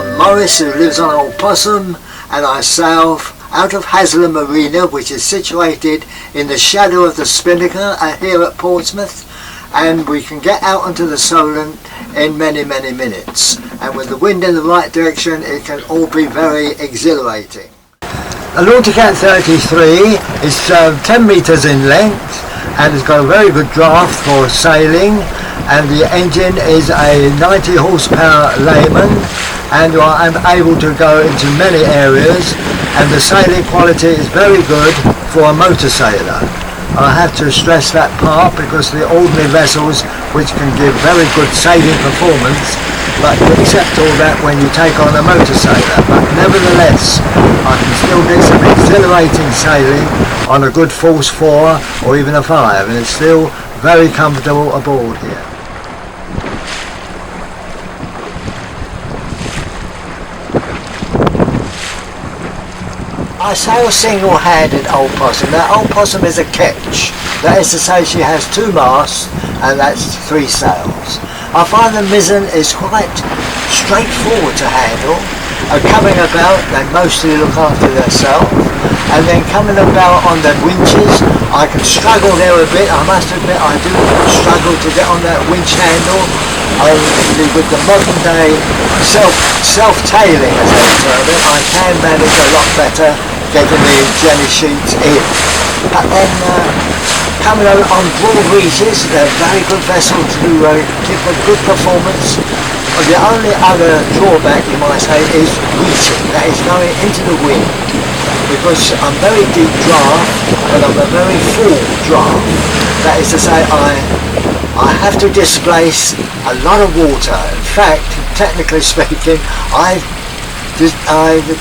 I'm Maurice, who lives on Old Possum, and I sail out of Haslam Marina, which is situated in the shadow of the Spinnaker here at Portsmouth, and we can get out onto the Solent in many minutes, and with the wind in the right direction it can all be very exhilarating. The Nauticat 33 is 10 metres in length and it's got a very good draft for sailing, and the engine is a 90 horsepower Lehman, and I'm able to go into many areas, and the sailing quality is very good for a motor sailor. I have to stress that part because the ordinary vessels, which can give very good sailing performance, but you accept all that when you take on a motor sailor. But nevertheless, I can still get some exhilarating sailing on a good force 4 or even a 5, and it's still very comfortable aboard here. I sail single-handed Old Possum. Now, Old Possum is a ketch. That is to say, she has 2 masts and that's 3 sails. I find the mizzen is quite straightforward to handle. Coming about, they mostly look after themselves, and then coming about on the winches, I can struggle there a bit. I must admit, I do struggle to get on that winch handle. With the modern day self-tailing, as they term it, I can manage a lot better getting the jelly sheets in. But then coming on broad reaches, they're a very good vessel to give a good performance. The only other drawback, you might say, is reaching. That is going into the wind, because I'm very deep draft, but I'm a very full draft. That is to say, I have to displace a lot of water. In fact, technically speaking, I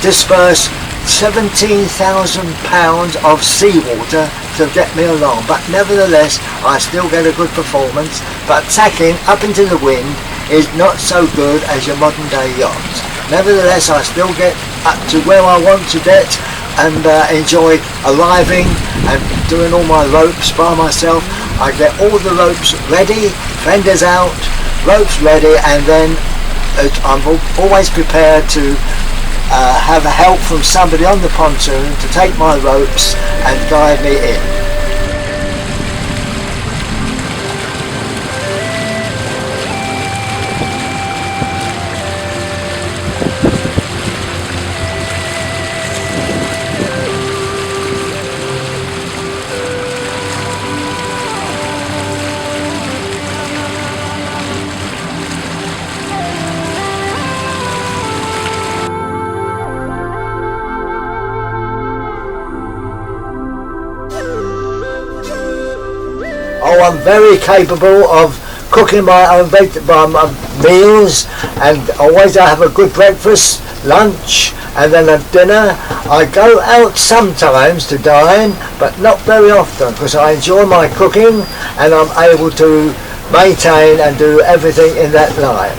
disperse 17,000 pounds of seawater to get me along, but nevertheless I still get a good performance. But tacking up into the wind is not so good as your modern day yacht. Nevertheless, I still get up to where I want to get and enjoy arriving and doing all my ropes by myself. I get all the ropes ready, fenders out, ropes ready, and then I'm always prepared to have help from somebody on the pontoon to take my ropes and guide me in. Oh, I'm very capable of cooking my own meals, and always I have a good breakfast, lunch, and then a dinner. I go out sometimes to dine, but not very often, because I enjoy my cooking and I'm able to maintain and do everything in that line.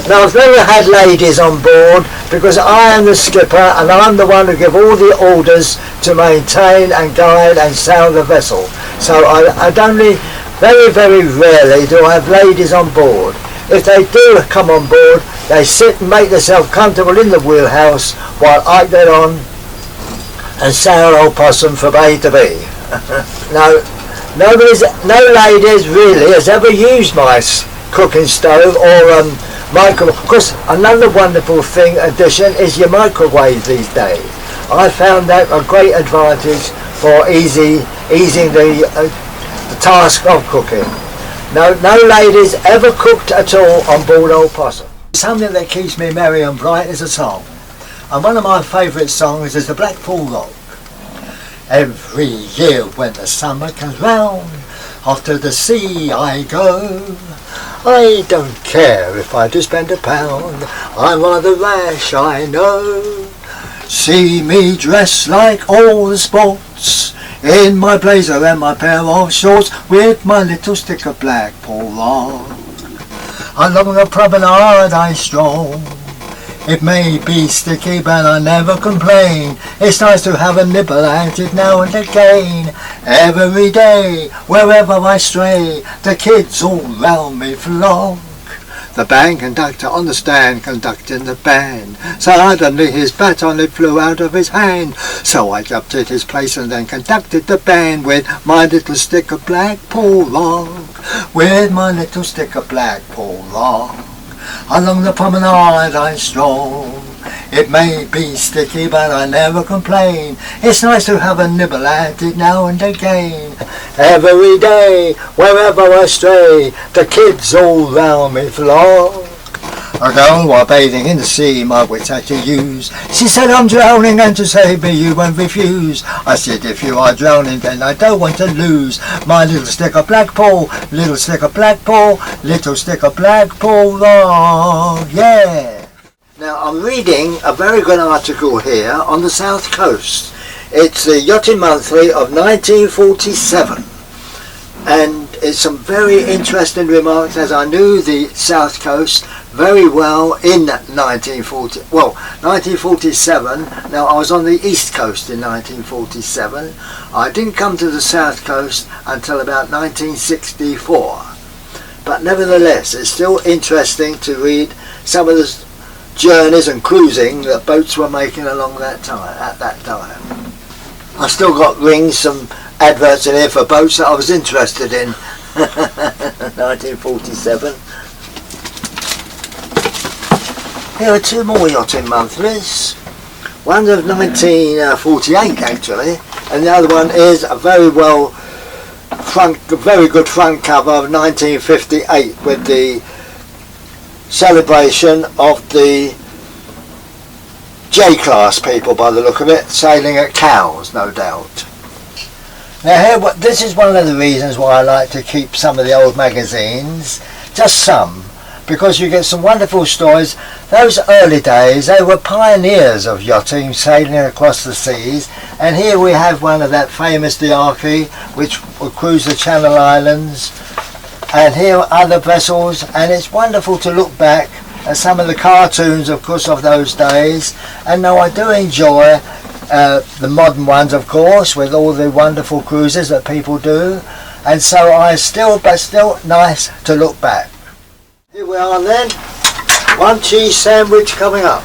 Now, I've never had ladies on board because I am the skipper and I'm the one who give all the orders to maintain and guide and sail the vessel. So I'd only very rarely do I have ladies on board. If they do come on board, they sit and make themselves comfortable in the wheelhouse while I get on and sail Old Possum from A to B. No ladies really has ever used my cooking stove or microwave. Of course, another wonderful addition is your microwave these days. I found that a great advantage for easing the task of cooking. No ladies ever cooked at all on board Old Possum. Something that keeps me merry and bright is a song, and one of my favourite songs is the Blackpool Rock. Every year when the summer comes round, off to the sea I go. I don't care if I do spend £1, I'm rather rash, I know. See me dressed like all the sports, in my blazer and my pair of shorts, with my little stick of Blackpool Rock. Along the promenade I stroll. It may be sticky, but I never complain. It's nice to have a nibble at it now and again. Every day, wherever I stray, the kids all round me flock. The band conductor on the stand conducting the band. Suddenly his baton it flew out of his hand. So I jumped at his place and then conducted the band with my little stick of black pole long. With my little stick of black pole long. Along the promenade I stroll. It may be sticky but I never complain. It's nice to have a nibble at it now and again. Every day, wherever I stray, the kids all round me flock. A girl while bathing in the sea, my wits had to use. She said I'm drowning and to save me you won't refuse. I said if you are drowning then I don't want to lose. My little stick of black pole, little stick of black pole, little stick of black pole long, yeah. Now I'm reading a very good article here on the South Coast. It's the Yachting Monthly of 1947. And it's some very interesting remarks, as I knew the South Coast very well in 1947. Now I was on the East Coast in 1947. I didn't come to the South Coast until about 1964. But nevertheless, it's still interesting to read some of the journeys and cruising that boats were making along that time, at that time. I still got rings, some adverts in here for boats that I was interested in. 1947. Here are two more yachting monthlies. One's of 1948 actually, and the other one is a very good front cover of 1958 with the celebration of the J-class people, by the look of it, sailing at Cowes, no doubt. Now here, this is one of the reasons why I like to keep some of the old magazines, just some, because you get some wonderful stories. Those early days, they were pioneers of yachting, sailing across the seas, and here we have one of that famous Diarchy, which will cruise the Channel Islands, and here are other vessels, and it's wonderful to look back at some of the cartoons, of course, of those days. And now I do enjoy the modern ones, of course, with all the wonderful cruises that people do, and so but still nice to look back. Here we are then, one cheese sandwich coming up.